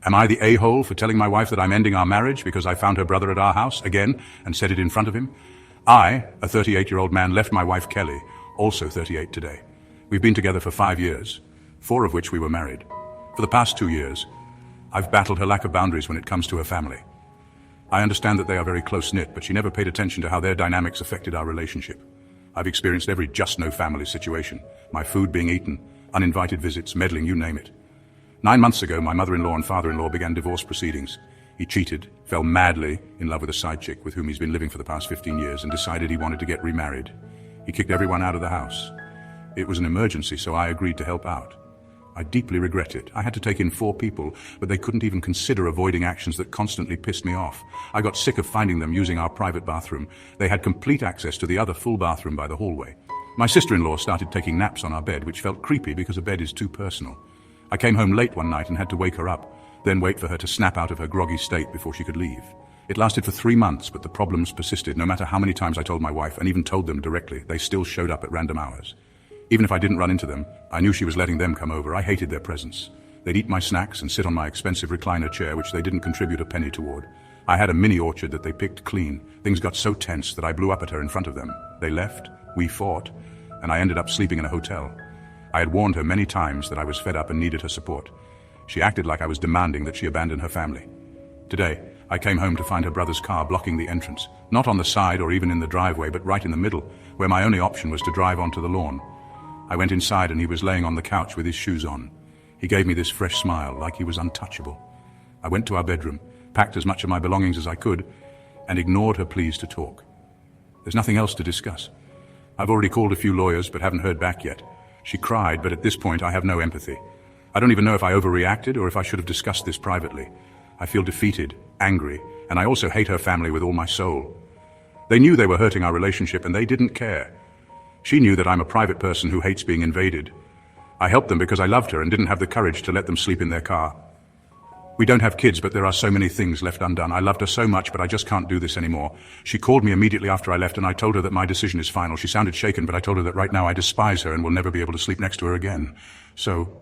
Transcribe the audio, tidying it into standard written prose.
Am I the a-hole for telling my wife that I'm ending our marriage because I found her brother at our house again and said it in front of him? I, a 38-year-old man, left my wife Kelly, also 38 today. We've been together for 5 years, 4 of which we were married. For the past 2 years, I've battled her lack of boundaries when it comes to her family. I understand that they are very close-knit, but she never paid attention to how their dynamics affected our relationship. I've experienced every just-no-family situation, my food being eaten, uninvited visits, meddling, you name it. 9 months ago, my mother-in-law and father-in-law began divorce proceedings. He cheated, fell madly in love with a side chick with whom he's been living for the past 15 years and decided he wanted to get remarried. He kicked everyone out of the house. It was an emergency, so I agreed to help out. I deeply regret it. I had to take in 4 people, but they couldn't even consider avoiding actions that constantly pissed me off. I got sick of finding them using our private bathroom. They had complete access to the other full bathroom by the hallway. My sister-in-law started taking naps on our bed, which felt creepy because a bed is too personal. I came home late one night and had to wake her up, then wait for her to snap out of her groggy state before she could leave. It lasted for 3 months, but the problems persisted. No matter how many times I told my wife, and even told them directly, they still showed up at random hours. Even if I didn't run into them, I knew she was letting them come over. I hated their presence. They'd eat my snacks and sit on my expensive recliner chair, which they didn't contribute a penny toward. I had a mini orchard that they picked clean. Things got so tense that I blew up at her in front of them. They left, we fought, and I ended up sleeping in a hotel. I had warned her many times that I was fed up and needed her support. She acted like I was demanding that she abandon her family. Today, I came home to find her brother's car blocking the entrance, not on the side or even in the driveway, but right in the middle, where my only option was to drive onto the lawn. I went inside and he was laying on the couch with his shoes on. He gave me this fresh smile, like he was untouchable. I went to our bedroom, packed as much of my belongings as I could, and ignored her pleas to talk. There's nothing else to discuss. I've already called a few lawyers, but haven't heard back yet. She cried, but at this point I have no empathy. I don't even know if I overreacted or if I should have discussed this privately. I feel defeated, angry, and I also hate her family with all my soul. They knew they were hurting our relationship and they didn't care. She knew that I'm a private person who hates being invaded. I helped them because I loved her and didn't have the courage to let them sleep in their car. We don't have kids, but there are so many things left undone. I loved her so much, but I just can't do this anymore. She called me immediately after I left and I told her that my decision is final. She sounded shaken, but I told her that right now I despise her and will never be able to sleep next to her again. So